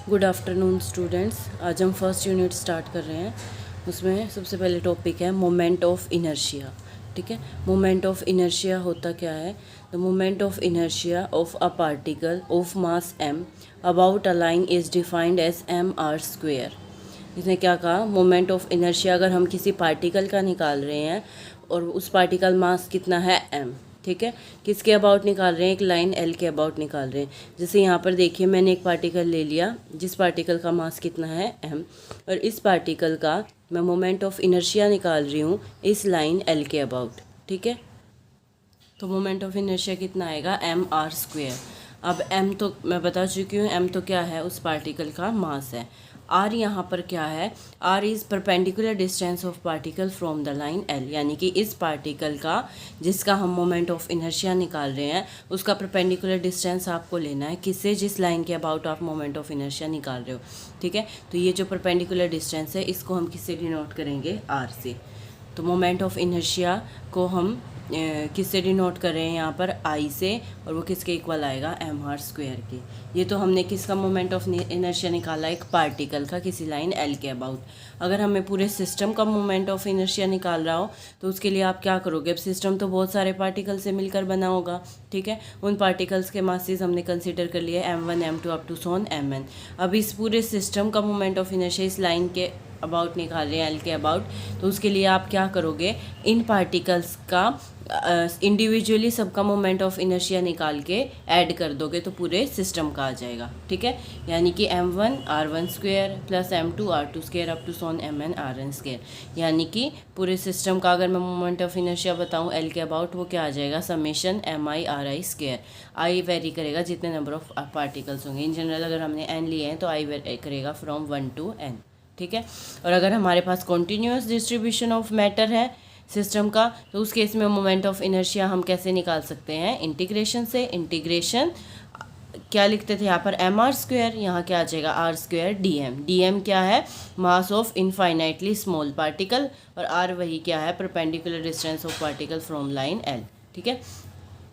Good afternoon students. आज हम first unit start कर रहे हैं। उसमें सबसे पहले टॉपिक है मोमेंट ऑफ इनर्शिया। ठीक है, मोमेंट ऑफ इनर्शिया होता क्या है? The moment of inertia of a particle of mass m about a line is defined as mr²। इसने क्या कहा? मोमेंट ऑफ इनर्शिया अगर हम किसी पार्टिकल का निकाल रहे हैं और उस पार्टिकल मास कितना है m, ठीक है, किसके अबाउट निकाल रहे हैं? एक लाइन एल के अबाउट निकाल रहे हैं। जैसे यहाँ पर देखिए, मैंने एक पार्टिकल ले लिया जिस पार्टिकल का मास कितना है m, और इस पार्टिकल का मैं मोमेंट ऑफ इनर्शिया निकाल रही हूँ इस लाइन एल के अबाउट। ठीक है, तो मोमेंट ऑफ इनर्शिया कितना आएगा? mr²। अब m तो मैं बता चुकी हूँ, m तो क्या है? उस पार्टिकल का मास है। r यहाँ पर क्या है? r is perpendicular distance of particle from the line l, यानी कि इस पार्टिकल का जिसका हम मोमेंट ऑफ इनर्शिया निकाल रहे हैं उसका परपेंडिकुलर डिस्टेंस आपको लेना है। किससे? जिस लाइन के अबाउट आप मोमेंट ऑफ इनर्शिया निकाल रहे हो। ठीक है, तो ये जो परपेंडिकुलर डिस्टेंस है इसको हम किससे डिनोट करेंगे? r से। तो मोमेंट ऑफ इनर्शिया को हम किससे डिनोट कर रहे हैं यहाँ पर? आई से, और वो किसके इक्वल आएगा? mr² के। ये तो हमने किसका मोमेंट ऑफ इनर्शिया निकाला? एक पार्टिकल का किसी लाइन l के अबाउट। अगर हमें पूरे सिस्टम का मोमेंट ऑफ इनर्शिया निकाल रहा हो तो उसके लिए आप क्या करोगे? अब सिस्टम तो बहुत सारे पार्टिकल से मिलकर बना होगा। ठीक है, उन पार्टिकल्स के मासेस हमने कंसिडर कर लिए m1 m2 अप टू सोन mn। अब इस पूरे सिस्टम का मोमेंट ऑफ इनर्शिया इस लाइन के अबाउट निकाल रहे हैं एल के अबाउट, तो उसके लिए आप क्या करोगे? इन पार्टिकल्स का इंडिविजुअली सबका मोमेंट ऑफ इनर्शिया निकाल के ऐड कर दोगे तो पूरे सिस्टम का आ जाएगा। ठीक है, यानी कि m1 r1² plus m2 r2² up to सोन mn rn², यानी कि पूरे सिस्टम का अगर मैं मोमेंट ऑफ इनर्शिया बताऊं एल के अबाउट, वो क्या आ जाएगा? Summation mi ri²। I very करेगा जितने नंबर ऑफ पार्टिकल्स होंगे। इन जनरल अगर हमने n लिए हैं तो आई वेरी करेगा फ्रॉम 1 to n। ठीक है, और अगर हमारे पास कॉन्टीन्यूअस डिस्ट्रीब्यूशन ऑफ मैटर है सिस्टम का, तो उस केस में मोमेंट ऑफ इनर्शिया हम कैसे निकाल सकते हैं? इंटीग्रेशन से। इंटीग्रेशन क्या लिखते थे यहाँ पर? mr², यहाँ क्या आ जाएगा? r² dm। dm क्या है? Mass of infinitely small particle, और r वही क्या है? Perpendicular distance of particle from line l। ठीक है,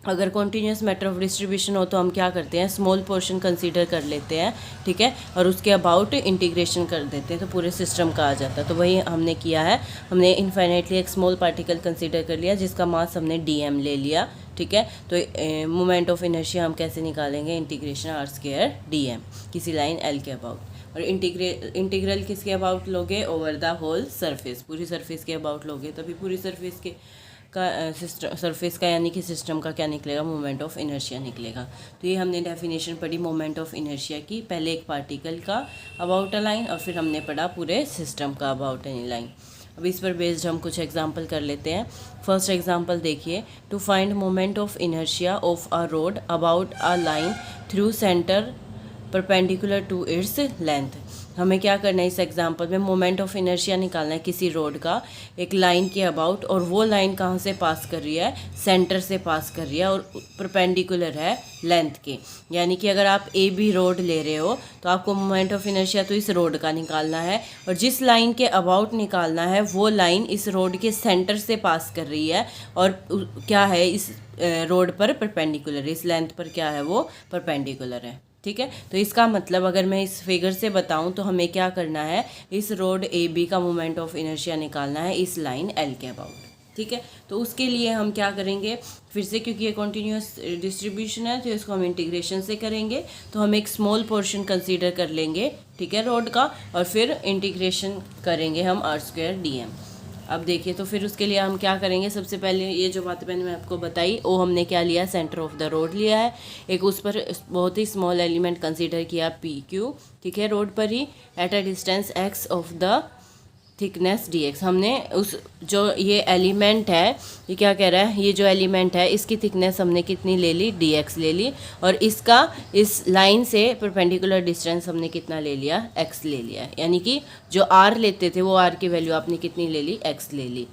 अगर कॉन्टीन्यूस मैटर ऑफ डिस्ट्रीब्यूशन हो तो हम क्या करते हैं? स्मॉल पोर्शन कंसीडर कर लेते हैं। ठीक है, और उसके अबाउट इंटीग्रेशन कर देते हैं तो पूरे सिस्टम का आ जाता है। तो वही हमने किया है, हमने इनफाइनाइटली एक स्मॉल पार्टिकल कंसीडर कर लिया जिसका मास हमने dm ले लिया। ठीक है, तो मोमेंट ऑफ इनर्शिया हम कैसे निकालेंगे? इंटीग्रेशन r² dm किसी लाइन l के अबाउट। और इंटीग्रल किसके अबाउट लोगे? ओवर द होल सरफेस, पूरी सरफेस के अबाउट लोगे तभी पूरी सरफेस के का सरफेस का यानी कि सिस्टम का क्या निकलेगा? मोमेंट ऑफ इनर्शिया निकलेगा। तो ये हमने डेफिनेशन पढ़ी मोमेंट ऑफ इनर्शिया की, पहले एक पार्टिकल का अबाउट अ लाइन और फिर हमने पढ़ा पूरे सिस्टम का अबाउट एनी लाइन। अब इस पर बेस्ड हम कुछ एग्जांपल कर लेते हैं। फर्स्ट एग्जांपल देखिए, to find moment of inertia of a rod about a line through centre perpendicular to its length. हमें क्या करना है? इस एग्जांपल में मोमेंट ऑफ इनर्शिया निकालना है किसी रोड का एक लाइन के अबाउट, और वो लाइन कहाँ से पास कर रही है? सेंटर से पास कर रही है और परपेंडिकुलर है लेंथ के। यानी कि अगर आप ए बी रोड ले रहे हो तो आपको मोमेंट ऑफ इनर्शिया तो इस रोड का निकालना है, और जिस लाइन के अबाउट निकालना है वो लाइन इस रोड के सेंटर से पास कर रही है और क्या है? इस रोड पर परपेंडिकुलर, इस लेंथ पर क्या है? वो परपेंडिकुलर है। ठीक है, तो इसका मतलब अगर मैं इस फिगर से बताऊं तो हमें क्या करना है? इस रोड ए बी का मोमेंट ऑफ इनर्शिया निकालना है इस लाइन एल के अबाउट। ठीक है, तो उसके लिए हम क्या करेंगे? फिर से, क्योंकि ये कॉन्टीन्यूअस डिस्ट्रीब्यूशन है तो इसको हम इंटीग्रेशन से करेंगे। तो हम एक स्मॉल पोर्शन कंसीडर कर लेंगे, ठीक है, रोड का, और फिर इंटीग्रेशन करेंगे हम r² dm। अब देखिए, तो फिर उसके लिए हम क्या करेंगे? सबसे पहले ये जो बातें मैंने आपको बताई वो हमने क्या लिया? सेंटर ऑफ द रोड लिया है, एक उस पर बहुत ही स्मॉल एलिमेंट कंसीडर किया PQ। ठीक है, रोड पर ही at a distance x of the thickness dx। हमने उस जो ये एलिमेंट है, ये क्या कह रहा है? ये जो एलिमेंट है इसकी थिकनेस हमने कितनी ले ली? dx ले ली, और इसका इस लाइन से परपेंडिकुलर डिस्टेंस हमने कितना ले लिया? x ले लिया। यानी कि जो r लेते थे वो r की वैल्यू आपने कितनी ले ली? x ले ली।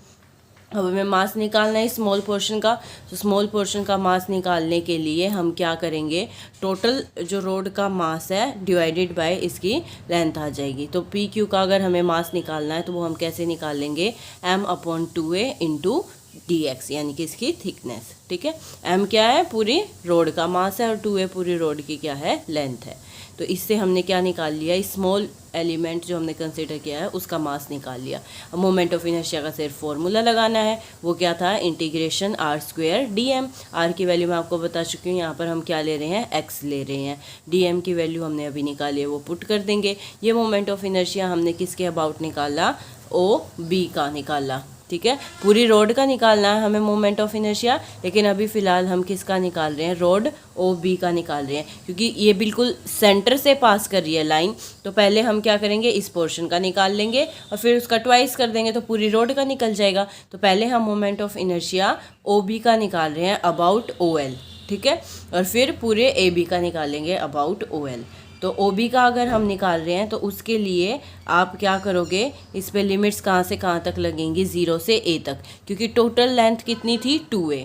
अब हमें मास निकालना है स्मॉल पोर्शन का, तो स्मॉल पोर्शन का मास निकालने के लिए हम क्या करेंगे? टोटल जो रोड का मास है डिवाइडेड बाय इसकी लेंथ आ जाएगी। तो पी क्यू का अगर हमें मास निकालना है तो वो हम कैसे निकालेंगे? m/2a इंटू dx, यानी कि इसकी थिकनेस। ठीक है, m क्या है? पूरी रोड का मास है, और 2a पूरी रोड की क्या है? लेंथ है। तो इससे हमने क्या निकाल लिया, स्मॉल एलिमेंट जो हमने कंसिडर किया है उसका मास निकाल लिया। अब मोमेंट ऑफ इनर्शिया का सिर्फ फॉर्मूला लगाना है, वो क्या था, इंटीग्रेशन r² dm। r की वैल्यू मैं आपको बता चुकी हूँ, यहाँ पर हम क्या ले रहे हैं, x ले रहे हैं। dm की वैल्यू हमने अभी निकाली है, वो पुट कर देंगे। ये मोमेंट ऑफ इनर्शिया हमने किसके अबाउट निकाला, OB का निकाला, ठीक है। पूरी रोड का निकालना है हमें मोमेंट ऑफ इनर्शिया, लेकिन अभी फ़िलहाल हम किसका निकाल रहे हैं, रोड OB का निकाल रहे हैं, क्योंकि ये बिल्कुल सेंटर से पास कर रही है लाइन। तो पहले हम क्या करेंगे, इस पोर्शन का निकाल लेंगे और फिर उसका ट्वाइस कर देंगे तो पूरी रोड का निकल जाएगा। तो पहले हम मोमेंट ऑफ इनर्शिया OB का निकाल रहे हैं अबाउट OL, ठीक है, और फिर पूरे AB का निकालेंगे अबाउट OL। तो OB का अगर हम निकाल रहे हैं तो उसके लिए आप क्या करोगे, इस पे लिमिट्स कहाँ से कहाँ तक लगेंगी, 0 से A तक, क्योंकि टोटल लेंथ कितनी थी, 2A,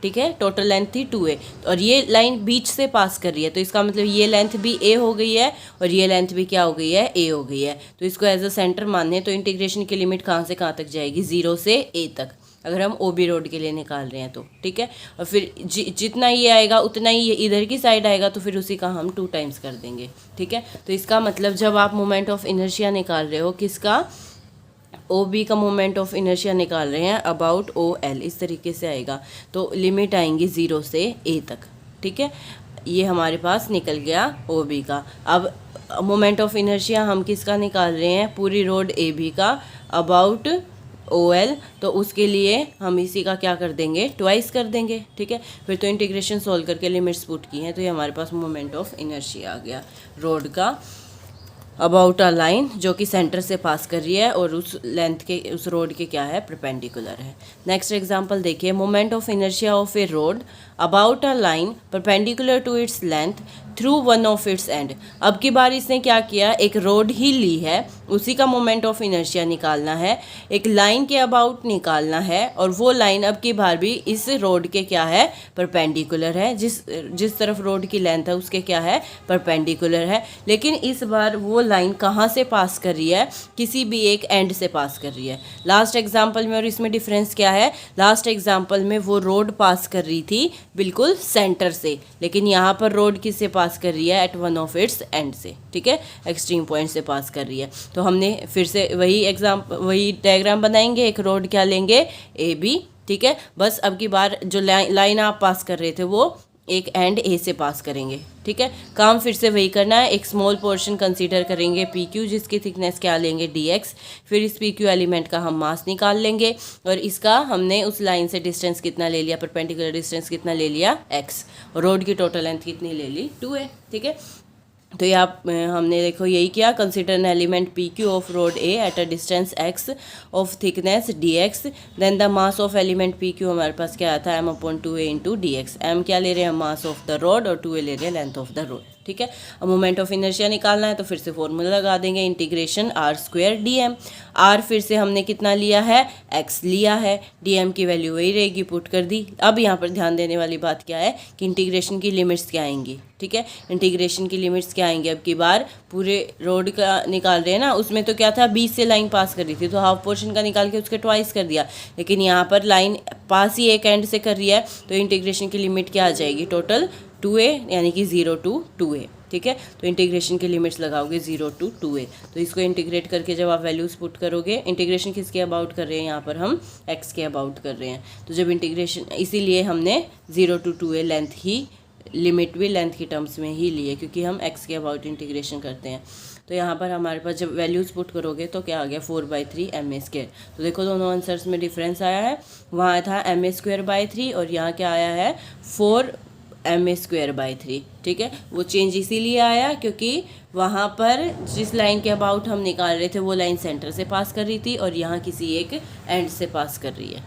ठीक है, टोटल लेंथ थी 2A, और ये लाइन बीच से पास कर रही है, तो इसका मतलब ये लेंथ भी A हो गई है और ये लेंथ भी क्या हो गई है, A हो गई है। तो इसको एज अ सेंटर माने, तो इंटीग्रेशन की लिमिट कहाँ से कहाँ तक जाएगी, 0 से A तक, अगर हम OB रोड के लिए निकाल रहे हैं तो, ठीक है। और फिर जितना ये आएगा उतना ही ये इधर की साइड आएगा, तो फिर उसी का हम 2 टाइम्स कर देंगे, ठीक है। तो इसका मतलब जब आप मोमेंट ऑफ इनर्शिया निकाल रहे हो, किसका, OB का मोमेंट ऑफ इनर्शिया निकाल रहे हैं अबाउट OL, इस तरीके से आएगा। तो लिमिट आएंगी 0 से A तक, ठीक है। ये हमारे पास निकल गया OB का। अब मोमेंट ऑफ इनर्शिया हम किसका निकाल रहे हैं, पूरी रोड AB का अबाउट OL, तो उसके लिए हम इसी का क्या कर देंगे, ट्वाइस कर देंगे, ठीक है। फिर तो इंटीग्रेशन सोल्व करके लिमिट्स पुट की हैं, तो ये हमारे पास मोमेंट ऑफ इनर्शिया आ गया रोड का अबाउट अ लाइन जो कि सेंटर से पास कर रही है और उस लेंथ के, उस रोड के क्या है, परपेंडिकुलर है। नेक्स्ट एग्जांपल देखिए, moment of inertia of a rod about a line perpendicular to its length through one of its end. अब की बार इसने क्या किया, एक रोड ही ली है, उसी का मोमेंट ऑफ इनर्शिया निकालना है, एक लाइन के अबाउट निकालना है, और वो लाइन अब की बार भी इस रोड के क्या है, परपेंडिकुलर है, जिस तरफ रोड की लेंथ है उसके क्या है, परपेंडिकुलर है। लेकिन इस बार वो लाइन कहाँ से पास कर रही है, किसी भी एक एंड से पास कर रही है। लास्ट एग्जाम्पल में और इसमें डिफरेंस क्या है, लास्ट एग्जाम्पल में वो रोड पास कर रही थी बिल्कुल सेंटर से, लेकिन यहाँ पर रोड किससे पास कर रही है, at one of its end से, ठीक है, एक्सट्रीम पॉइंट से पास कर रही है। तो हमने फिर से वही डायग्राम बनाएंगे, एक रोड क्या लेंगे, AB, ठीक है। बस अब की बार जो लाइन आप पास कर रहे थे वो एक एंड A से पास करेंगे, ठीक है। काम फिर से वही करना है, एक स्मॉल पोर्शन कंसीडर करेंगे PQ, जिसकी थिकनेस क्या लेंगे, dx। फिर इस PQ एलिमेंट का हम मास निकाल लेंगे, और इसका हमने उस लाइन से डिस्टेंस कितना ले लिया, परपेंडिकुलर डिस्टेंस कितना ले लिया, x, और रोड की टोटल लेंथ कितनी ले ली, 2a, ठीक है। तो ये आप हमने देखो यही किया, consider an element PQ of rod A at a distance x of thickness dx, then the mass of element PQ हमारे पास क्या आता है, m/2a इंटू dx। m क्या ले रहे हैं, मास ऑफ द रोड, और 2a ले रहे हैं लेंथ ऑफ द रोड, ठीक है। अब मोमेंट ऑफ इनर्शिया निकालना है, तो फिर से फॉर्मूला लगा देंगे, इंटीग्रेशन r² dm। r फिर से हमने कितना लिया है, x लिया है, dm की वैल्यू वही रहेगी, पुट कर दी। अब यहाँ पर ध्यान देने वाली बात क्या है कि इंटीग्रेशन की लिमिट्स क्या आएंगी, ठीक है। इंटीग्रेशन की लिमिट्स क्या आएंगे, अब की बार पूरे रोड का निकाल रहे हैं ना, उसमें तो क्या था, बीच से लाइन पास कर रही थी, तो हाफ पोर्शन का निकाल के उसके ट्वाइस कर दिया, लेकिन यहाँ पर लाइन पास ही एक एंड से कर रही है, तो इंटीग्रेशन की लिमिट क्या आ जाएगी, टोटल 2a, यानी कि 0 to 2a, ठीक है। तो इंटीग्रेशन की लिमिट्स लगाओगे 0 to 2a, तो इसको इंटीग्रेट करके जब आप वैल्यूज़ पुट करोगे, इंटीग्रेशन किसके अबाउट कर रहे हैं, यहाँ पर हम x के अबाउट कर रहे हैं, तो जब इंटीग्रेशन, इसीलिए हमने 0 to 2a length he, limit भी लेंथ की टर्म्स में ही ली है, क्योंकि हम x के अबाउट इंटीग्रेशन करते हैं। तो यहाँ पर हमारे पास जब वैल्यूज़ पुट करोगे तो क्या आ गया, 4/3 ma²। तो देखो दोनों आंसर्स में डिफरेंस आया है, वहाँ था ma²/3 और यहाँ क्या आया है, 4 ma²/3, ठीक है। वो चेंज इसीलिए आया क्योंकि वहाँ पर जिस लाइन के अबाउट हम निकाल रहे थे वो लाइन सेंटर से पास कर रही थी, और यहाँ किसी एक एंड से पास कर रही है।